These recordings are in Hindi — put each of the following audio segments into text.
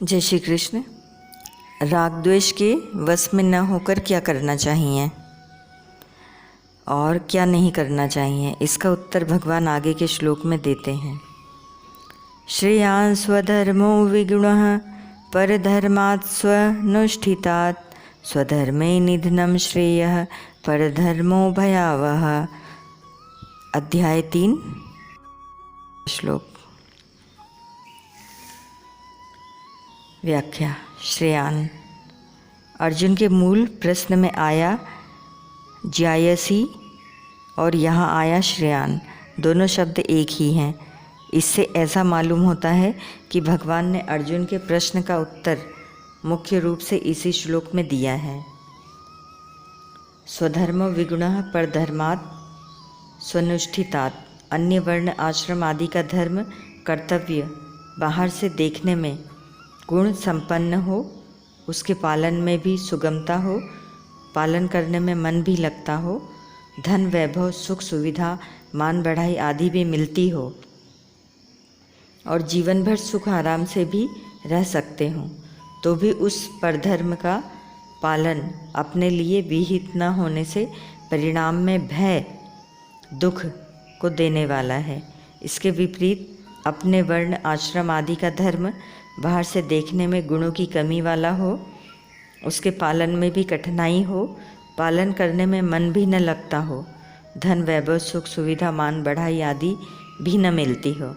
जय श्री कृष्ण। राग द्वेष के वश में न होकर क्या करना चाहिए और क्या नहीं करना चाहिए, इसका उत्तर भगवान आगे के श्लोक में देते हैं। श्रेयान् स्वधर्मो विगुणः परधर्मात् स्वनुष्ठितात् स्वधर्मे निधनं श्रेयः परधर्मो भयावह। अध्याय 3 श्लोक। व्याख्या। श्रेयान् अर्जुन के मूल प्रश्न में आया ज्यायसी और यहाँ आया श्रेयान्, दोनों शब्द एक ही हैं। इससे ऐसा मालूम होता है कि भगवान ने अर्जुन के प्रश्न का उत्तर मुख्य रूप से इसी श्लोक में दिया है। स्वधर्म विगुणः परधर्मात् स्वनुष्ठितात्। अन्य वर्ण आश्रम आदि का धर्म कर्तव्य बाहर से देखने में गुण संपन्न हो, उसके पालन में भी सुगमता हो, पालन करने में मन भी लगता हो, धन वैभव सुख सुविधा मान बढ़ाई आदि भी मिलती हो और जीवन भर सुख आराम से भी रह सकते हों, तो भी उस परधर्म का पालन अपने लिए विहित न होने से परिणाम में भय दुख को देने वाला है। इसके विपरीत अपने वर्ण आश्रम आदि का धर्म बाहर से देखने में गुणों की कमी वाला हो, उसके पालन में भी कठिनाई हो, पालन करने में मन भी न लगता हो, धन वैभव सुख सुविधा मान बढ़ाई आदि भी न मिलती हो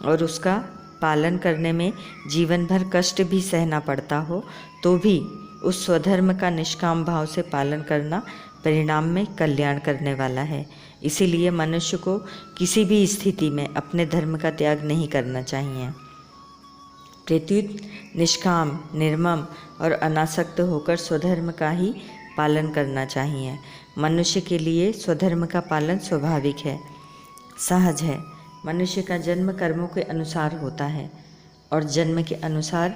और उसका पालन करने में जीवन भर कष्ट भी सहना पड़ता हो, तो भी उस स्वधर्म का निष्काम भाव से पालन करना परिणाम में कल्याण करने वाला है। इसीलिए मनुष्य को किसी भी स्थिति में अपने धर्म का त्याग नहीं करना चाहिए। प्रत्युत निष्काम निर्मम और अनासक्त होकर स्वधर्म का ही पालन करना चाहिए। मनुष्य के लिए स्वधर्म का पालन स्वाभाविक है, सहज है। मनुष्य का जन्म कर्मों के अनुसार होता है और जन्म के अनुसार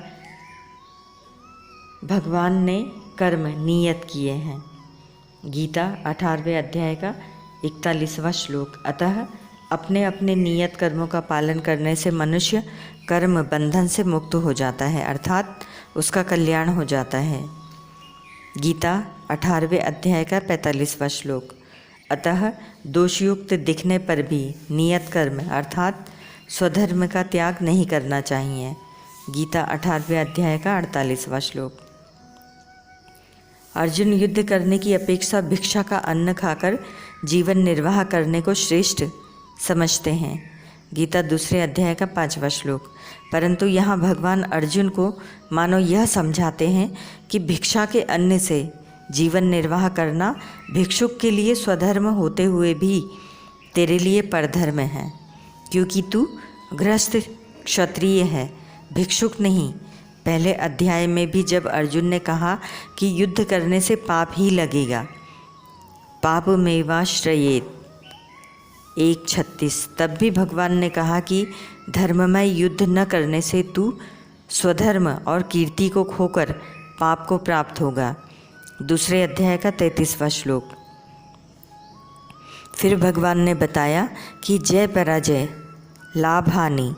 भगवान ने कर्म नियत किए हैं। गीता 18वें अध्याय का 41वां श्लोक। अतः अपने अपने नियत कर्मों का पालन करने से मनुष्य कर्म बंधन से मुक्त हो जाता है, अर्थात उसका कल्याण हो जाता है। गीता 18वें अध्याय का 45वां श्लोक। अतः दोषयुक्त दिखने पर भी नियत कर्म अर्थात स्वधर्म का त्याग नहीं करना चाहिए। गीता 18वें अध्याय का 48वां श्लोक। अर्जुन युद्ध करने की अपेक्षा भिक्षा का अन्न खाकर जीवन निर्वाह करने को श्रेष्ठ समझते हैं। गीता 2 अध्याय का 5वां श्लोक। परंतु यहाँ भगवान अर्जुन को मानो यह समझाते हैं कि भिक्षा के अन्न से जीवन निर्वाह करना भिक्षुक के लिए स्वधर्म होते हुए भी तेरे लिए परधर्म है, क्योंकि तू गृहस्थ क्षत्रिय है, भिक्षुक नहीं। पहले अध्याय में भी जब अर्जुन ने कहा कि युद्ध करने से पाप ही लगेगा, पापमेवाश्रयेत 1:36, तब भी भगवान ने कहा कि धर्ममय युद्ध न करने से तू स्वधर्म और कीर्ति को खोकर पाप को प्राप्त होगा। 2 अध्याय का 33वां श्लोक। फिर भगवान ने बताया कि जय पराजय, लाभ हानि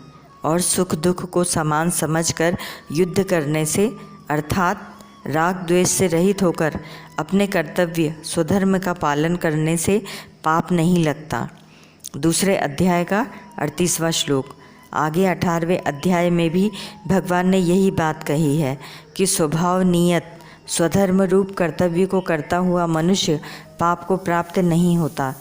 और सुख दुख को समान समझकर युद्ध करने से अर्थात राग द्वेष से रहित होकर अपने कर्तव्य स्वधर्म का पालन करने से पाप नहीं लगता। 2 अध्याय का 38वां श्लोक। आगे 18वें अध्याय में भी भगवान ने यही बात कही है कि स्वभाव नियत स्वधर्म रूप कर्तव्य को करता हुआ मनुष्य पाप को प्राप्त नहीं होता।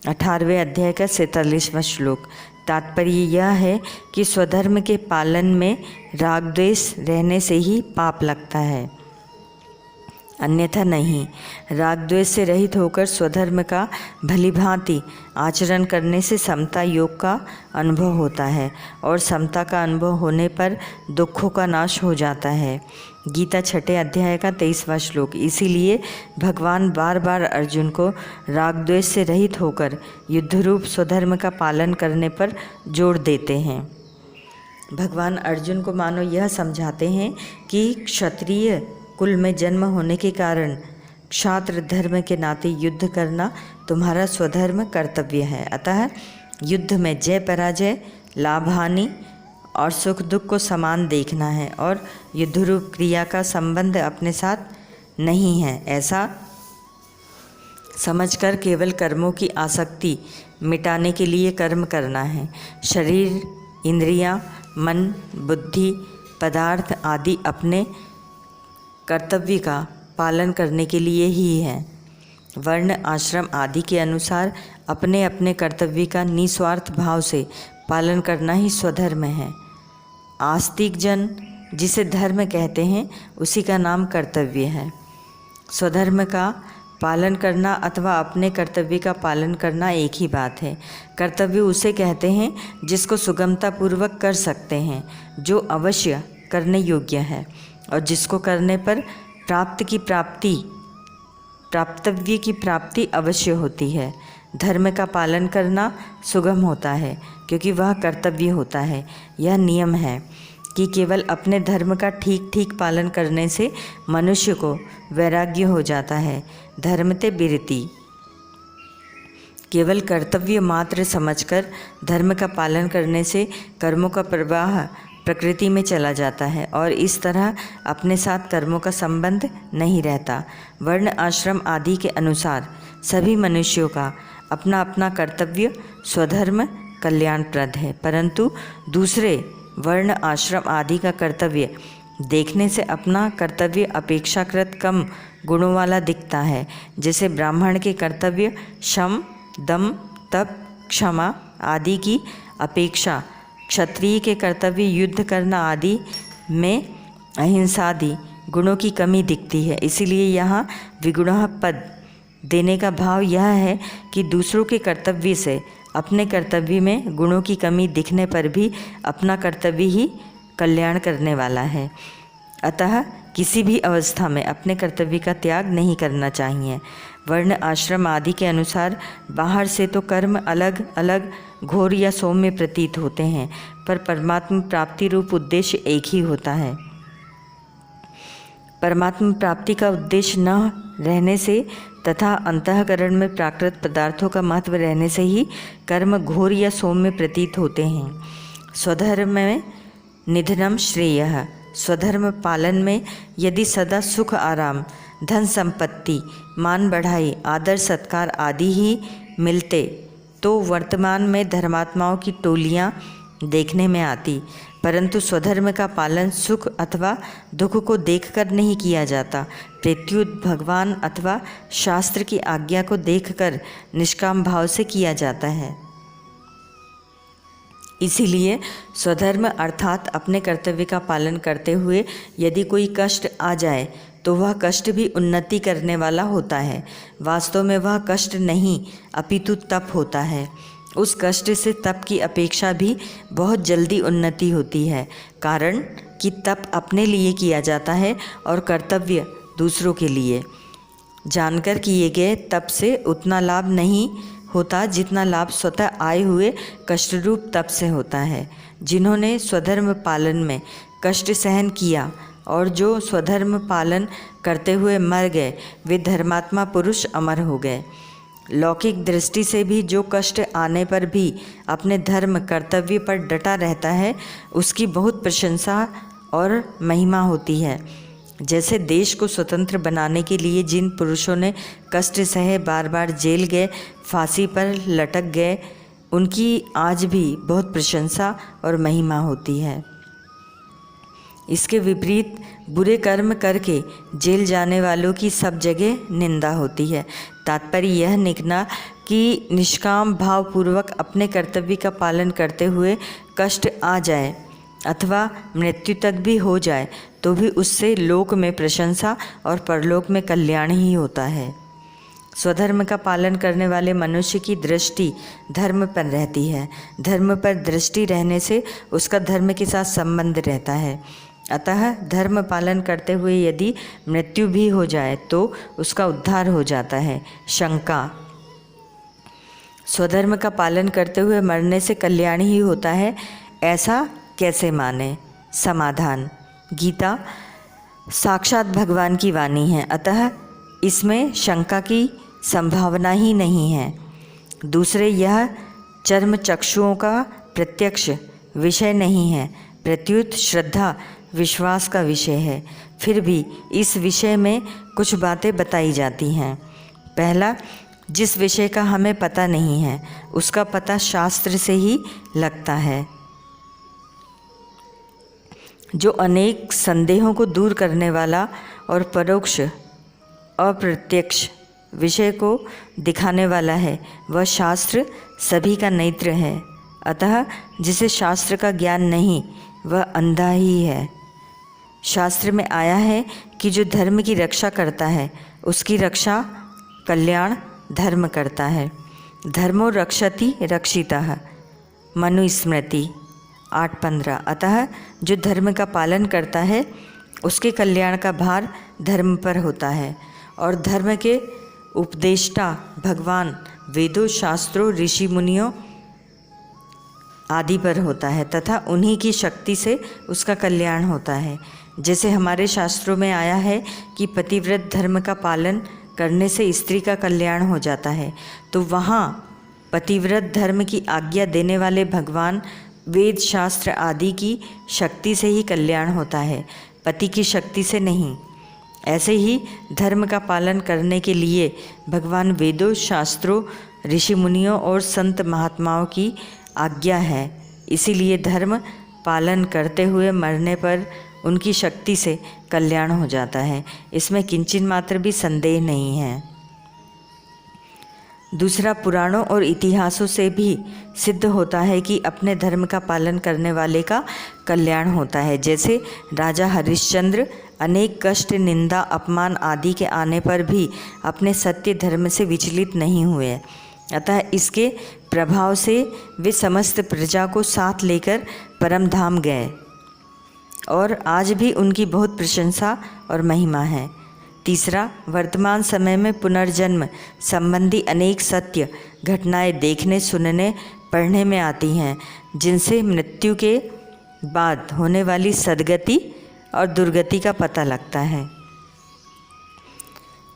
18वें अध्याय का 47वां श्लोक। तात्पर्य यह है कि स्वधर्म के पालन में राग द्वेष रहने से ही पाप लगता है, अन्यथा नहीं। राग द्वेष से रहित होकर स्वधर्म का भलीभांति आचरण करने से समता योग का अनुभव होता है और समता का अनुभव होने पर दुखों का नाश हो जाता है। गीता 6 अध्याय का 23वां श्लोक। इसीलिए भगवान बार बार अर्जुन को राग द्वेष से रहित होकर युद्धरूप स्वधर्म का पालन करने पर जोर देते हैं। भगवान अर्जुन को मानो यह समझाते हैं कि क्षत्रिय कुल में जन्म होने के कारण क्षात्र धर्म के नाते युद्ध करना तुम्हारा स्वधर्म कर्तव्य है। अतः युद्ध में जय पराजय, लाभ हानि और सुख दुख को समान देखना है और युद्ध रूप क्रिया का संबंध अपने साथ नहीं है, ऐसा समझकर केवल कर्मों की आसक्ति मिटाने के लिए कर्म करना है। शरीर, इंद्रियां, मन, बुद्धि, पदार्थ आदि अपने कर्तव्य का पालन करने के लिए ही है। वर्ण, आश्रम आदि के अनुसार अपने अपने कर्तव्य का निस्वार्थ भाव से पालन करना ही स्वधर्म है। आस्तिक जन जिसे धर्म कहते हैं उसी का नाम कर्तव्य है। स्वधर्म का पालन करना अथवा अपने कर्तव्य का पालन करना एक ही बात है। कर्तव्य उसे कहते हैं जिसको सुगमतापूर्वक कर सकते हैं, जो अवश्य करने योग्य है और जिसको करने पर प्राप्तव्य की प्राप्ति अवश्य होती है। धर्म का पालन करना सुगम होता है क्योंकि वह कर्तव्य होता है। यह नियम है कि केवल अपने धर्म का ठीक ठीक पालन करने से मनुष्य को वैराग्य हो जाता है। धर्मते बिरति, केवल कर्तव्य मात्र समझकर धर्म का पालन करने से कर्मों का प्रवाह प्रकृति में चला जाता है और इस तरह अपने साथ कर्मों का संबंध नहीं रहता। वर्ण, आश्रम आदि के अनुसार सभी मनुष्यों का अपना अपना कर्तव्य स्वधर्म कल्याणप्रद है, परंतु दूसरे वर्ण, आश्रम आदि का कर्तव्य देखने से अपना कर्तव्य अपेक्षाकृत कम गुणों वाला दिखता है। जैसे ब्राह्मण के कर्तव्य शम, दम, तप, क्षमा आदि की अपेक्षा क्षत्रिय के कर्तव्य युद्ध करना आदि में अहिंसा आदि गुणों की कमी दिखती है। इसीलिए यहाँ विगुणः पद देने का भाव यह है कि दूसरों के कर्तव्य से अपने कर्तव्य में गुणों की कमी दिखने पर भी अपना कर्तव्य ही कल्याण करने वाला है। अतः किसी भी अवस्था में अपने कर्तव्य का त्याग नहीं करना चाहिए। वर्ण, आश्रम आदि के अनुसार बाहर से तो कर्म अलग अलग घोर या सौम्य प्रतीत होते हैं, पर परमात्मा प्राप्ति रूप उद्देश्य एक ही होता है। परमात्मा प्राप्ति का उद्देश्य न रहने से तथा अंतःकरण में प्राकृत पदार्थों का महत्व रहने से ही कर्म घोर या सौम्य प्रतीत होते हैं। स्वधर्म में निधनम श्रेयः, स्वधर्म पालन में यदि सदा सुख आराम, धन संपत्ति, मान बढ़ाई, आदर सत्कार आदि ही मिलते तो वर्तमान में धर्मात्माओं की टोलियां देखने में आती, परंतु स्वधर्म का पालन सुख अथवा दुख को देखकर नहीं किया जाता, प्रत्युत भगवान अथवा शास्त्र की आज्ञा को देखकर निष्काम भाव से किया जाता है। इसीलिए स्वधर्म अर्थात अपने कर्तव्य का पालन करते हुए यदि कोई कष्ट आ जाए तो वह कष्ट भी उन्नति करने वाला होता है। वास्तव में वह कष्ट नहीं अपितु तप होता है। उस कष्ट से तप की अपेक्षा भी बहुत जल्दी उन्नति होती है, कारण कि तप अपने लिए किया जाता है और कर्तव्य दूसरों के लिए। जानकर किए गए तप से उतना लाभ नहीं होता जितना लाभ स्वतः आए हुए कष्टरूप तप से होता है। जिन्होंने स्वधर्म पालन में कष्ट सहन किया और जो स्वधर्म पालन करते हुए मर गए, वे धर्मात्मा पुरुष अमर हो गए। लौकिक दृष्टि से भी जो कष्ट आने पर भी अपने धर्म कर्तव्य पर डटा रहता है, उसकी बहुत प्रशंसा और महिमा होती है। जैसे देश को स्वतंत्र बनाने के लिए जिन पुरुषों ने कष्ट सहे, बार बार जेल गए, फांसी पर लटक गए, उनकी आज भी बहुत प्रशंसा और महिमा होती है। इसके विपरीत बुरे कर्म करके जेल जाने वालों की सब जगह निंदा होती है। तात्पर्य यह निकला कि निष्काम भाव पूर्वक अपने कर्तव्य का पालन करते हुए कष्ट आ जाए अथवा मृत्यु तक भी हो जाए तो भी उससे लोक में प्रशंसा और परलोक में कल्याण ही होता है। स्वधर्म का पालन करने वाले मनुष्य की दृष्टि धर्म पर रहती है। धर्म पर दृष्टि रहने से उसका धर्म के साथ संबंध रहता है। अतः धर्म पालन करते हुए यदि मृत्यु भी हो जाए तो उसका उद्धार हो जाता है। शंका, स्वधर्म का पालन करते हुए मरने से कल्याण ही होता है, ऐसा कैसे माने? समाधान, गीता साक्षात भगवान की वाणी है, अतः इसमें शंका की संभावना ही नहीं है। दूसरे, यह चर्म चक्षुओं का प्रत्यक्ष विषय नहीं है, प्रत्युत श्रद्धा विश्वास का विषय है। फिर भी इस विषय में कुछ बातें बताई जाती हैं। पहला, जिस विषय का हमें पता नहीं है उसका पता शास्त्र से ही लगता है। जो अनेक संदेहों को दूर करने वाला और परोक्ष अप्रत्यक्ष विषय को दिखाने वाला है वह शास्त्र सभी का नेत्र है। अतः जिसे शास्त्र का ज्ञान नहीं वह अंधा ही है। शास्त्र में आया है कि जो धर्म की रक्षा करता है उसकी रक्षा कल्याण धर्म करता है। धर्मो रक्षति रक्षितः मनुस्मृति 8:15। अतः जो धर्म का पालन करता है उसके कल्याण का भार धर्म पर होता है और धर्म के उपदेष्टा भगवान वेदों शास्त्रों ऋषि मुनियों आदि पर होता है तथा उन्हीं की शक्ति से उसका कल्याण होता है। जैसे हमारे शास्त्रों में आया है कि पतिव्रत धर्म का पालन करने से स्त्री का कल्याण हो जाता है, तो वहाँ पतिव्रत धर्म की आज्ञा देने वाले भगवान वेद शास्त्र आदि की शक्ति से ही कल्याण होता है, पति की शक्ति से नहीं। ऐसे ही धर्म का पालन करने के लिए भगवान वेदों शास्त्रों ऋषि मुनियों और संत महात्माओं की आज्ञा है। इसीलिए धर्म पालन करते हुए मरने पर उनकी शक्ति से कल्याण हो जाता है, इसमें किंचित मात्र भी संदेह नहीं है। दूसरा, पुराणों और इतिहासों से भी सिद्ध होता है कि अपने धर्म का पालन करने वाले का कल्याण होता है। जैसे राजा हरिश्चंद्र अनेक कष्ट निंदा अपमान आदि के आने पर भी अपने सत्य धर्म से विचलित नहीं हुए, अतः इसके प्रभाव से वे समस्त प्रजा को साथ लेकर परम धाम गए और आज भी उनकी बहुत प्रशंसा और महिमा है। तीसरा, वर्तमान समय में पुनर्जन्म संबंधी अनेक सत्य घटनाएं देखने सुनने पढ़ने में आती हैं, जिनसे मृत्यु के बाद होने वाली सद्गति और दुर्गति का पता लगता है।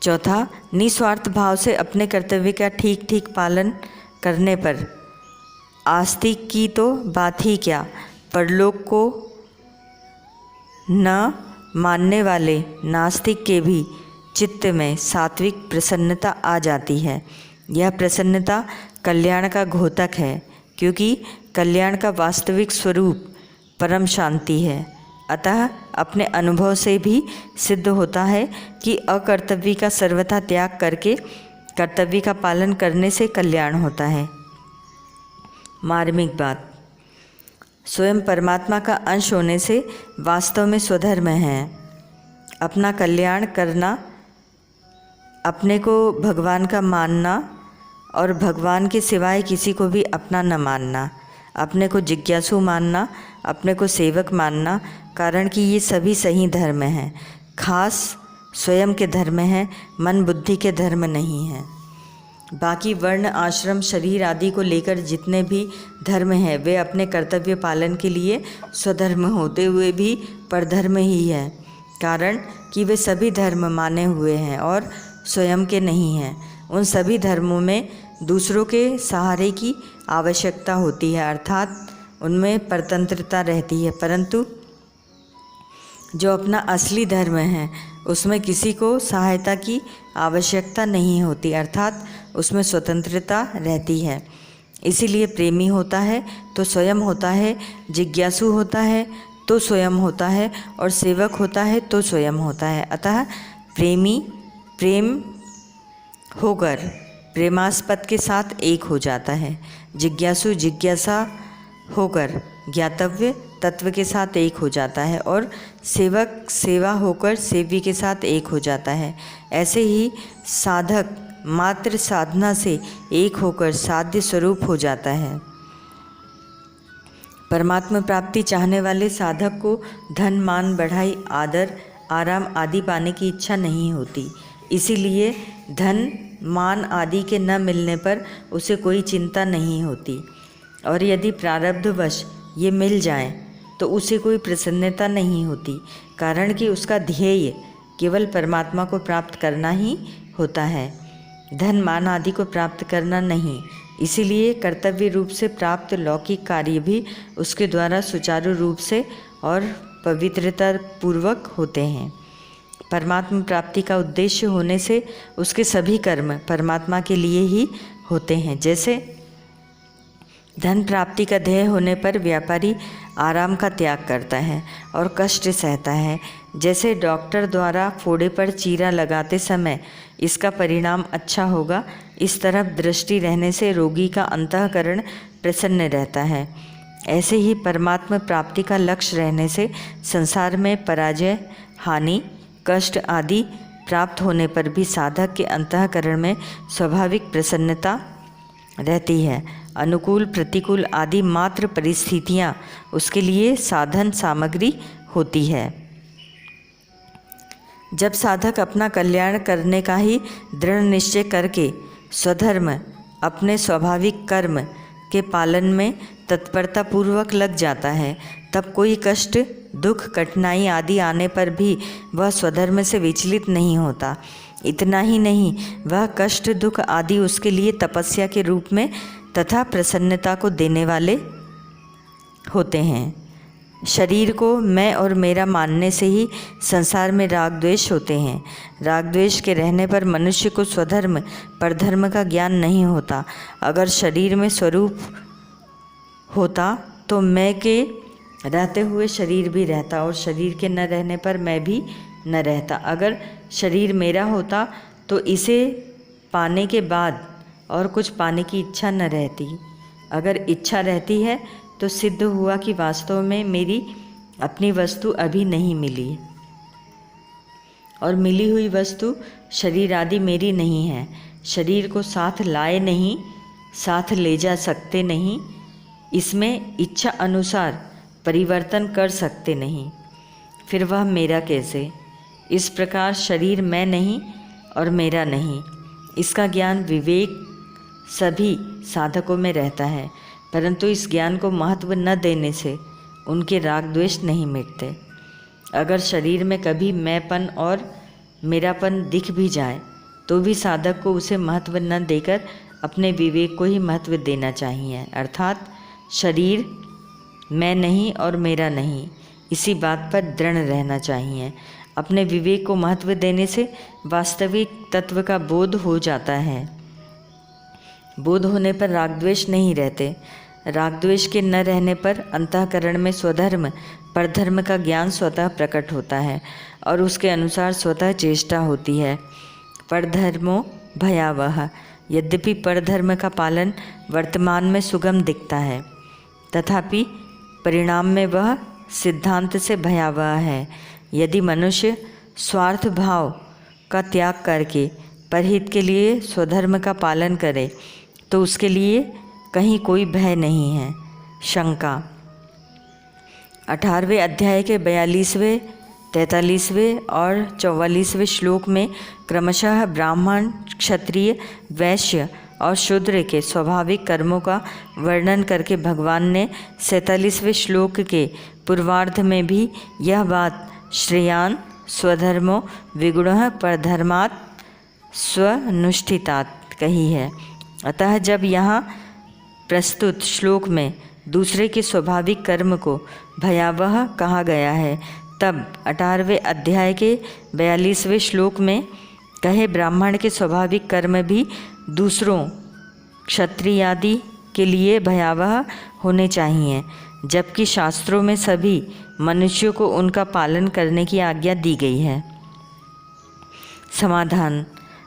चौथा, निस्वार्थ भाव से अपने कर्तव्य का ठीक ठीक पालन करने पर आस्तिक की तो बात ही क्या, परलोक को न मानने वाले नास्तिक के भी चित्त में सात्विक प्रसन्नता आ जाती है। यह प्रसन्नता कल्याण का घोतक है, क्योंकि कल्याण का वास्तविक स्वरूप परम शांति है। अतः अपने अनुभव से भी सिद्ध होता है कि अकर्तव्य का सर्वथा त्याग करके कर्तव्य का पालन करने से कल्याण होता है। मार्मिक बात, स्वयं परमात्मा का अंश होने से वास्तव में स्वधर्म है। अपना कल्याण करना, अपने को भगवान का मानना और भगवान के सिवाय किसी को भी अपना न मानना, अपने को जिज्ञासु मानना, अपने को सेवक मानना, कारण कि ये सभी सही धर्म हैं, खास स्वयं के धर्म हैं, मन बुद्धि के धर्म नहीं हैं। बाकी वर्ण आश्रम शरीर आदि को लेकर जितने भी धर्म हैं वे अपने कर्तव्य पालन के लिए स्वधर्म होते हुए भी परधर्म ही है, कारण कि वे सभी धर्म माने हुए हैं और स्वयं के नहीं हैं। उन सभी धर्मों में दूसरों के सहारे की आवश्यकता होती है, अर्थात उनमें परतंत्रता रहती है, परंतु जो अपना असली धर्म है उसमें किसी को सहायता की आवश्यकता नहीं होती, अर्थात उसमें स्वतंत्रता रहती है। इसीलिए प्रेमी होता है तो स्वयं होता है, जिज्ञासु होता है तो स्वयं होता है और सेवक होता है तो स्वयं होता है। अतः प्रेमी प्रेम होकर प्रेमास्पद के साथ एक हो जाता है, जिज्ञासु जिज्ञासा होकर ज्ञातव्य तत्व के साथ एक हो जाता है और सेवक सेवा होकर सेवी के साथ एक हो जाता है। ऐसे ही साधक मात्र साधना से एक होकर साध्य स्वरूप हो जाता है। परमात्मा प्राप्ति चाहने वाले साधक को धन मान बढ़ाई आदर आराम आदि पाने की इच्छा नहीं होती, इसीलिए धन मान आदि के न मिलने पर उसे कोई चिंता नहीं होती, और यदि प्रारब्धवश ये मिल जाए तो उसे कोई प्रसन्नता नहीं होती, कारण कि उसका ध्येय केवल परमात्मा को प्राप्त करना ही होता है, धन मान आदि को प्राप्त करना नहीं। इसीलिए कर्तव्य रूप से प्राप्त लौकिक कार्य भी उसके द्वारा सुचारू रूप से और पवित्रता पूर्वक होते हैं। परमात्मा प्राप्ति का उद्देश्य होने से उसके सभी कर्म परमात्मा के लिए ही होते हैं। जैसे धन प्राप्ति का ध्येय होने पर व्यापारी आराम का त्याग करता है और कष्ट सहता है। जैसे डॉक्टर द्वारा फोड़े पर चीरा लगाते समय इसका परिणाम अच्छा होगा, इस तरफ दृष्टि रहने से रोगी का अंतःकरण प्रसन्न रहता है। ऐसे ही परमात्मा प्राप्ति का लक्ष्य रहने से संसार में पराजय, हानि, कष्ट आदि प्राप्त होने पर भी साधक के अंतःकरण में स्वाभाविक प्रसन्नता रहती है। अनुकूल प्रतिकूल आदि मात्र परिस्थितियाँ उसके लिए साधन सामग्री होती है। जब साधक अपना कल्याण करने का ही दृढ़ निश्चय करके स्वधर्म अपने स्वाभाविक कर्म के पालन में तत्परता पूर्वक लग जाता है, तब कोई कष्ट, दुख, कठिनाई आदि आने पर भी वह स्वधर्म से विचलित नहीं होता। इतना ही नहीं, वह कष्ट, दुख आदि उसके लिए तपस्या के रूप में तथा प्रसन्नता को देने वाले होते हैं। शरीर को मैं और मेरा मानने से ही संसार में राग द्वेष होते हैं। राग द्वेष के रहने पर मनुष्य को स्वधर्म परधर्म का ज्ञान नहीं होता। अगर शरीर में स्वरूप होता तो मैं के रहते हुए शरीर भी रहता और शरीर के न रहने पर मैं भी न रहता। अगर शरीर मेरा होता तो इसे पाने के बाद और कुछ पाने की इच्छा न रहती। अगर इच्छा रहती है तो सिद्ध हुआ कि वास्तव में मेरी अपनी वस्तु अभी नहीं मिली और मिली हुई वस्तु शरीर आदि मेरी नहीं है। शरीर को साथ लाए नहीं, साथ ले जा सकते नहीं, इसमें इच्छा अनुसार परिवर्तन कर सकते नहीं, फिर वह मेरा कैसे? इस प्रकार शरीर मैं नहीं और मेरा नहीं, इसका ज्ञान विवेक सभी साधकों में रहता है, परंतु इस ज्ञान को महत्व न देने से उनके राग द्वेष नहीं मिटते। अगर शरीर में कभी मैंपन और मेरापन दिख भी जाए तो भी साधक को उसे महत्व न देकर अपने विवेक को ही महत्व देना चाहिए। अर्थात शरीर मैं नहीं और मेरा नहीं, इसी बात पर दृढ़ रहना चाहिए। अपने विवेक को महत्व देने से वास्तविक तत्व का बोध हो जाता है। बोध होने पर राग द्वेष नहीं रहते। राग द्वेष के न रहने पर अंतःकरण में स्वधर्म परधर्म का ज्ञान स्वतः प्रकट होता है और उसके अनुसार स्वतः चेष्टा होती है। परधर्मो भयावह, यद्यपि परधर्म का पालन वर्तमान में सुगम दिखता है, तथापि परिणाम में वह सिद्धांत से भयावह है। यदि मनुष्य स्वार्थ भाव का त्याग करके परहित के लिए स्वधर्म का पालन करे तो उसके लिए कहीं कोई भय नहीं है। शंका 18वें अध्याय के 42वें, 43वें और 44वें श्लोक में क्रमशः ब्राह्मण, क्षत्रिय, वैश्य और शूद्र के स्वाभाविक कर्मों का वर्णन करके भगवान ने 47वें श्लोक के पूर्वार्ध में भी यह बात श्रेयान स्वधर्मो विगुणः परधर्मात् स्वनुष्ठितात् कही है। अतः जब यहाँ प्रस्तुत श्लोक में दूसरे के स्वाभाविक कर्म को भयावह कहा गया है, तब 18वें अध्याय के 42वें श्लोक में कहे ब्राह्मण के स्वाभाविक कर्म भी दूसरों क्षत्रिय आदि के लिए भयावह होने चाहिए, जबकि शास्त्रों में सभी मनुष्यों को उनका पालन करने की आज्ञा दी गई है। समाधान: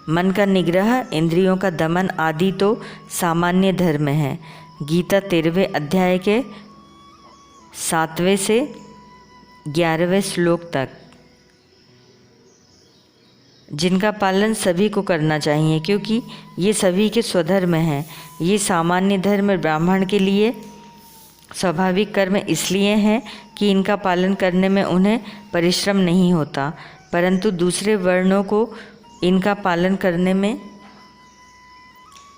मन का निग्रह, इंद्रियों का दमन आदि तो सामान्य धर्म है। गीता 13वें अध्याय के 7वें से 11वें श्लोक तक, जिनका पालन सभी को करना चाहिए क्योंकि ये सभी के स्वधर्म हैं। ये सामान्य धर्म ब्राह्मण के लिए स्वाभाविक कर्म इसलिए हैं कि इनका पालन करने में उन्हें परिश्रम नहीं होता, परंतु दूसरे वर्णों को इनका पालन करने में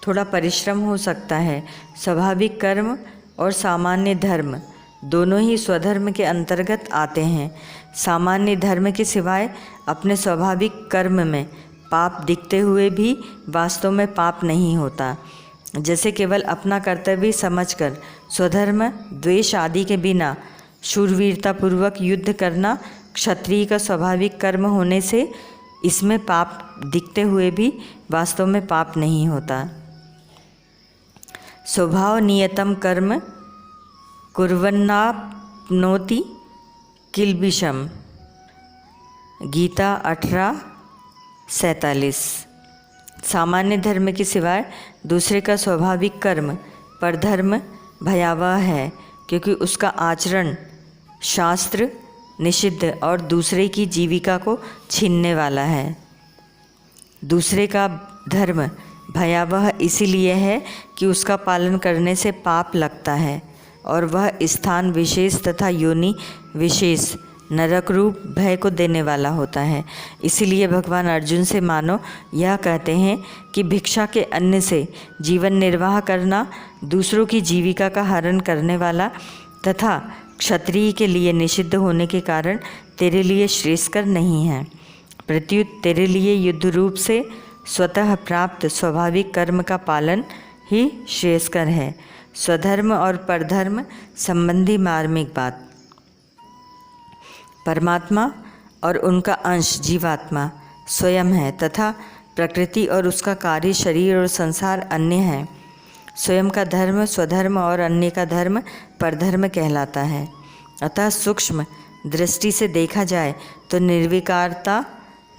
थोड़ा परिश्रम हो सकता है। स्वाभाविक कर्म और सामान्य धर्म दोनों ही स्वधर्म के अंतर्गत आते हैं। सामान्य धर्म के सिवाय अपने स्वाभाविक कर्म में पाप दिखते हुए भी वास्तव में पाप नहीं होता। जैसे केवल अपना कर्तव्य समझकर स्वधर्म द्वेष आदि के बिना शूरवीरतापूर्वक युद्ध करना क्षत्रिय का स्वाभाविक कर्म होने से इसमें पाप दिखते हुए भी वास्तव में पाप नहीं होता। स्वभाव नियतम कर्म कुर्वन्नाप्नोति किल्बिषम, गीता 18:47। सामान्य धर्म के सिवाय दूसरे का स्वाभाविक कर्म परधर्म भयावह है, क्योंकि उसका आचरण शास्त्र निषिद्ध और दूसरे की जीविका को छीनने वाला है। दूसरे का धर्म भयावह इसीलिए है कि उसका पालन करने से पाप लगता है और वह स्थान विशेष तथा योनि विशेष नरक रूप भय को देने वाला होता है। इसीलिए भगवान अर्जुन से मानो यह कहते हैं कि भिक्षा के अन्न से जीवन निर्वाह करना दूसरों की जीविका का हरण करने वाला तथा क्षत्रिय के लिए निषिद्ध होने के कारण तेरे लिए श्रेयस्कर नहीं है। प्रत्युत तेरे लिए युद्ध रूप से स्वतः प्राप्त स्वाभाविक कर्म का पालन ही श्रेयस्कर है। स्वधर्म और परधर्म संबंधी मार्मिक बात। परमात्मा और उनका अंश जीवात्मा स्वयं है तथा प्रकृति और उसका कार्य शरीर और संसार अन्य है। स्वयं का धर्म स्वधर्म और अन्य का धर्म परधर्म कहलाता है। अतः सूक्ष्म दृष्टि से देखा जाए तो निर्विकारता,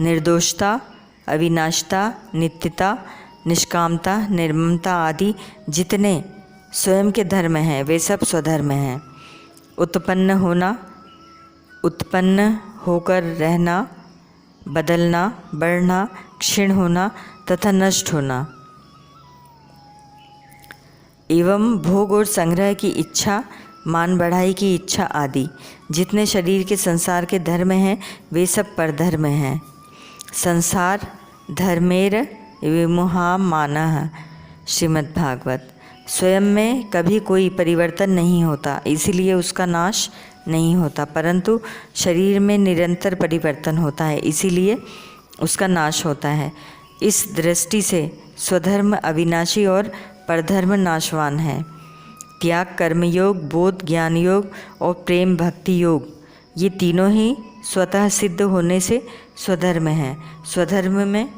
निर्दोषता, अविनाशता, नित्यता, निष्कामता, निर्ममता आदि जितने स्वयं के धर्म हैं वे सब स्वधर्म हैं। उत्पन्न होना, उत्पन्न होकर रहना, बदलना, बढ़ना, क्षीण होना तथा नष्ट होना एवं भोग और संग्रह की इच्छा, मान बढ़ाई की इच्छा आदि जितने शरीर के संसार के धर्म हैं वे सब परधर्म हैं। संसार धर्मेर विमोहामानः, श्रीमद्भागवत। स्वयं में कभी कोई परिवर्तन नहीं होता, इसीलिए उसका नाश नहीं होता, परंतु शरीर में निरंतर परिवर्तन होता है, इसीलिए उसका नाश होता है। इस दृष्टि से स्वधर्म अविनाशी और परधर्म नाशवान है। त्याग, कर्मयोग, बोध, ज्ञान योग और प्रेम भक्ति योग ये तीनों ही स्वतः सिद्ध होने से स्वधर्म है। स्वधर्म में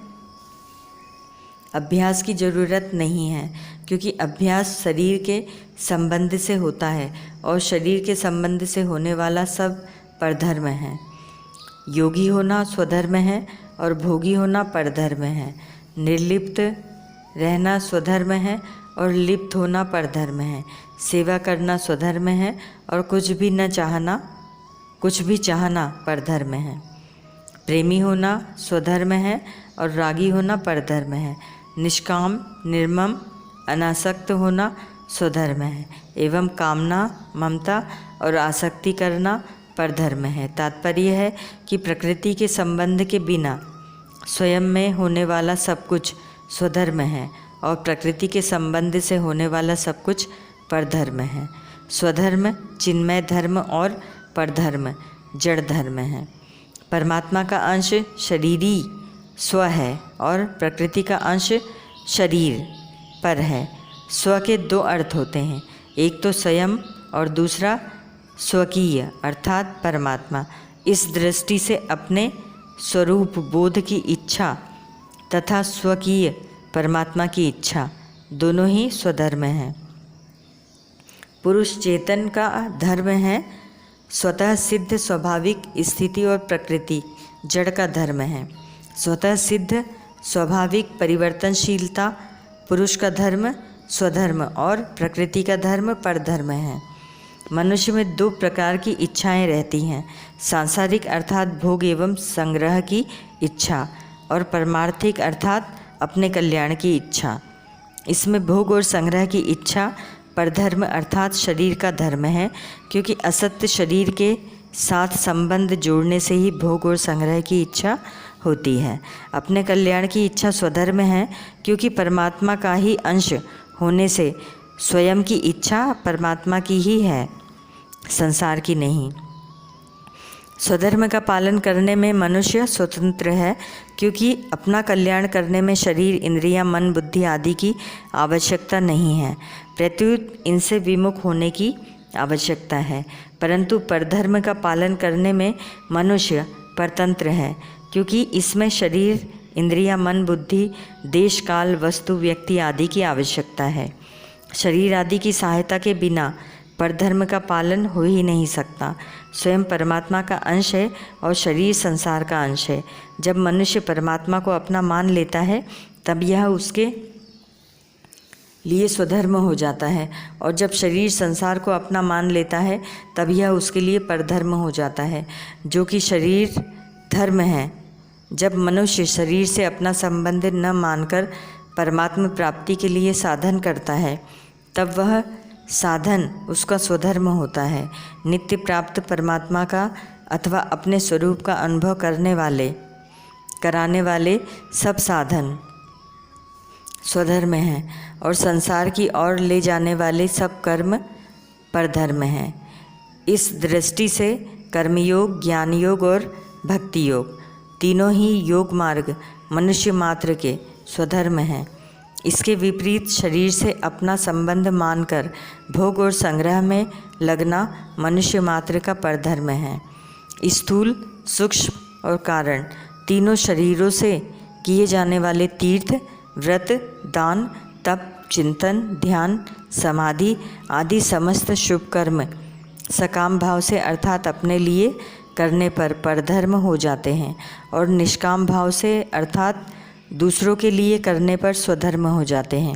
अभ्यास की जरूरत नहीं है, क्योंकि अभ्यास शरीर के संबंध से होता है और शरीर के संबंध से होने वाला सब परधर्म है। योगी होना स्वधर्म है और भोगी होना परधर्म है। निर्लिप्त रहना स्वधर्म है और लिप्त होना परधर्म है। सेवा करना स्वधर्म है और कुछ भी चाहना परधर्म है। प्रेमी होना स्वधर्म है और रागी होना परधर्म है। निष्काम, निर्मम, अनासक्त होना स्वधर्म है एवं कामना, ममता और आसक्ति करना परधर्म है। तात्पर्य है कि प्रकृति के संबंध के बिना स्वयं में होने वाला सब कुछ स्वधर्म है और प्रकृति के संबंध से होने वाला सब कुछ परधर्म है। स्वधर्म चिन्मय धर्म और परधर्म जड़ धर्म है। परमात्मा का अंश शरीरी स्व है और प्रकृति का अंश शरीर पर है। स्व के दो अर्थ होते हैं, एक तो स्वयं और दूसरा स्वकीय अर्थात परमात्मा। इस दृष्टि से अपने स्वरूप बोध की इच्छा तथा स्वकीय परमात्मा की इच्छा दोनों ही स्वधर्म हैं। पुरुष चेतन का धर्म है स्वतः सिद्ध स्वाभाविक स्थिति और प्रकृति जड़ का धर्म है। स्वतः सिद्ध स्वाभाविक परिवर्तनशीलता पुरुष का धर्म स्वधर्म और प्रकृति का धर्म परधर्म है। मनुष्य में दो प्रकार की इच्छाएं रहती हैं, सांसारिक अर्थात भोग एवं संग्रह की इच्छा और परमार्थिक अर्थात अपने कल्याण की इच्छा। इसमें भोग और संग्रह की इच्छा परधर्म अर्थात शरीर का धर्म है, क्योंकि असत्य शरीर के साथ संबंध जोड़ने से ही भोग और संग्रह की इच्छा होती है। अपने कल्याण की इच्छा स्वधर्म है, क्योंकि परमात्मा का ही अंश होने से स्वयं की इच्छा परमात्मा की ही है, संसार की नहीं। स्वधर्म का पालन करने में मनुष्य स्वतंत्र है, क्योंकि अपना कल्याण करने में शरीर, इंद्रियां, मन, बुद्धि आदि की आवश्यकता नहीं है, प्रत्युत इनसे विमुख होने की आवश्यकता है। परंतु परधर्म का पालन करने में मनुष्य परतंत्र है, क्योंकि इसमें शरीर, इंद्रियां, मन, बुद्धि, देश, काल, वस्तु, व्यक्ति आदि की आवश्यकता है। शरीर आदि की सहायता के बिना परधर्म का पालन हो ही नहीं सकता। स्वयं परमात्मा का अंश है और शरीर संसार का अंश है। जब मनुष्य परमात्मा को अपना मान लेता है तब यह उसके लिए स्वधर्म हो जाता है, और जब शरीर संसार को अपना मान लेता है तब यह उसके लिए परधर्म हो जाता है, जो कि शरीर धर्म है। जब मनुष्य शरीर से अपना संबंध न मानकर परमात्मा प्राप्ति के लिए साधन करता है तब वह साधन उसका स्वधर्म होता है। नित्य प्राप्त परमात्मा का अथवा अपने स्वरूप का अनुभव कराने वाले सब साधन स्वधर्म हैं, और संसार की ओर ले जाने वाले सब कर्म परधर्म हैं। इस दृष्टि से कर्मयोग, ज्ञान योग और भक्ति योग तीनों ही योग मार्ग मनुष्य मात्र के स्वधर्म हैं। इसके विपरीत शरीर से अपना संबंध मानकर भोग और संग्रह में लगना मनुष्य मात्र का परधर्म है। स्थूल, सूक्ष्म और कारण तीनों शरीरों से किए जाने वाले तीर्थ, व्रत, दान, तप, चिंतन, ध्यान, समाधि आदि समस्त शुभ कर्म सकाम भाव से अर्थात अपने लिए करने पर परधर्म हो जाते हैं, और निष्काम भाव से अर्थात दूसरों के लिए करने पर स्वधर्म हो जाते हैं।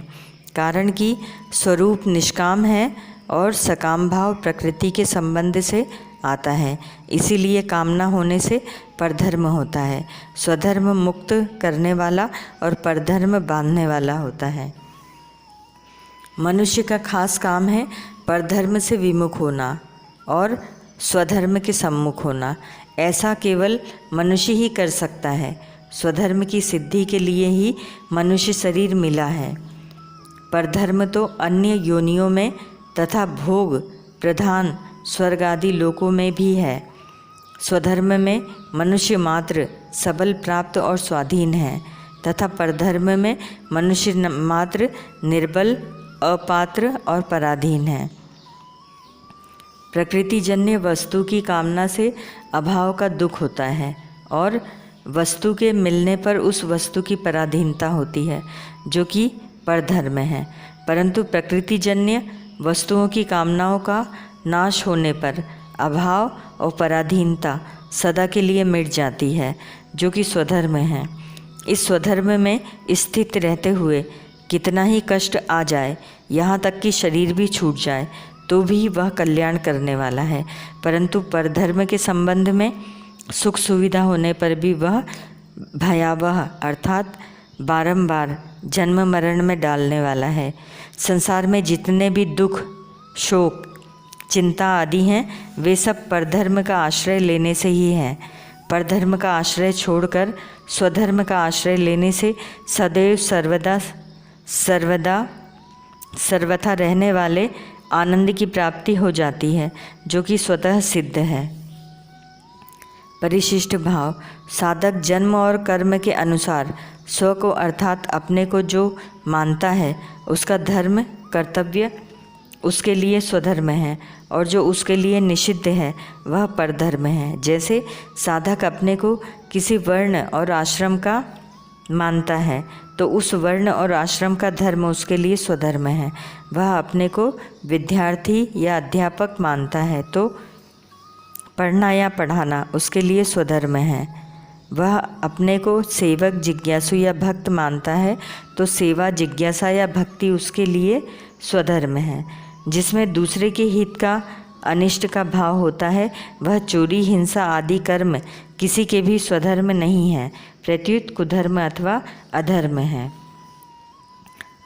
कारण कि स्वरूप निष्काम है और सकाम भाव प्रकृति के संबंध से आता है, इसीलिए कामना होने से परधर्म होता है। स्वधर्म मुक्त करने वाला और परधर्म बांधने वाला होता है। मनुष्य का खास काम है परधर्म से विमुख होना और स्वधर्म के सम्मुख होना। ऐसा केवल मनुष्य ही कर सकता है। स्वधर्म की सिद्धि के लिए ही मनुष्य शरीर मिला है। परधर्म तो अन्य योनियों में तथा भोग प्रधान स्वर्ग आदि लोकों में भी है। स्वधर्म में मनुष्य मात्र सबल, प्राप्त और स्वाधीन है, तथा परधर्म में मनुष्य मात्र निर्बल, अपात्र और पराधीन है। प्रकृतिजन्य वस्तु की कामना से अभाव का दुख होता है, और वस्तु के मिलने पर उस वस्तु की पराधीनता होती है, जो कि परधर्म है। परंतु प्रकृतिजन्य वस्तुओं की कामनाओं का नाश होने पर अभाव और पराधीनता सदा के लिए मिट जाती है, जो कि स्वधर्म है। इस स्वधर्म में स्थित रहते हुए कितना ही कष्ट आ जाए, यहाँ तक कि शरीर भी छूट जाए, तो भी वह कल्याण करने वाला है। परंतु परधर्म के संबंध में सुख सुविधा होने पर भी वह भयावह अर्थात बारंबार जन्म मरण में डालने वाला है। संसार में जितने भी दुख, शोक, चिंता आदि हैं, वे सब परधर्म का आश्रय लेने से ही हैं। परधर्म का आश्रय छोड़कर स्वधर्म का आश्रय लेने से सदैव सर्वथा रहने वाले आनंद की प्राप्ति हो जाती है, जो कि स्वतः सिद्ध है। परिशिष्ट भाव साधक जन्म और कर्म के अनुसार स्व को अर्थात अपने को जो मानता है उसका धर्म, कर्तव्य उसके लिए स्वधर्म है, और जो उसके लिए निषिद्ध है वह परधर्म है। जैसे साधक अपने को किसी वर्ण और आश्रम का मानता है तो उस वर्ण और आश्रम का धर्म उसके लिए स्वधर्म है। वह अपने को विद्यार्थी या अध्यापक मानता है तो पढ़ना या पढ़ाना उसके लिए स्वधर्म है। वह अपने को सेवक, जिज्ञासु या भक्त मानता है तो सेवा, जिज्ञासा या भक्ति उसके लिए स्वधर्म है। जिसमें दूसरे के हित का, अनिष्ट का भाव होता है वह चोरी, हिंसा आदि कर्म किसी के भी स्वधर्म नहीं है, प्रत्युत कुधर्म अथवा अधर्म है।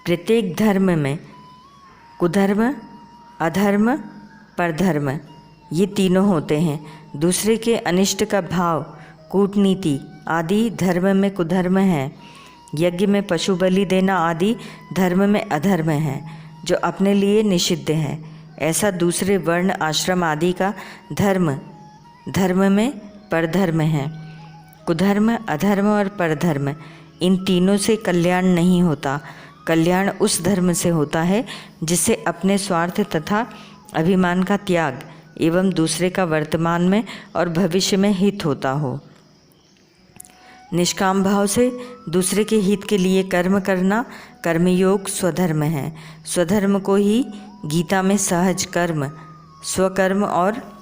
प्रत्येक धर्म में कुधर्म, अधर्म, परधर्म ये तीनों होते हैं। दूसरे के अनिष्ट का भाव, कूटनीति आदि धर्म में कुधर्म है। यज्ञ में पशु बलि देना आदि धर्म में अधर्म है, जो अपने लिए निषिद्ध है। ऐसा दूसरे वर्ण, आश्रम आदि का धर्म में परधर्म है। कुधर्म, अधर्म और परधर्म, इन तीनों से कल्याण नहीं होता। कल्याण उस धर्म से होता है जिससे अपने स्वार्थ तथा अभिमान का त्याग एवं दूसरे का वर्तमान में और भविष्य में हित होता हो। निष्काम भाव से दूसरे के हित के लिए कर्म करना कर्मयोग स्वधर्म है। स्वधर्म को ही गीता में सहज कर्म, स्वकर्म और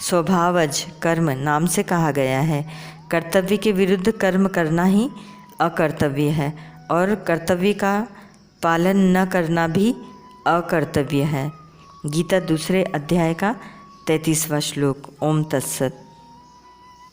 स्वभावज कर्म नाम से कहा गया है। कर्तव्य के विरुद्ध कर्म करना ही अकर्तव्य है और कर्तव्य का पालन न करना भी अकर्तव्य है। गीता दूसरे अध्याय का 33वां श्लोक। ओम तत्सत।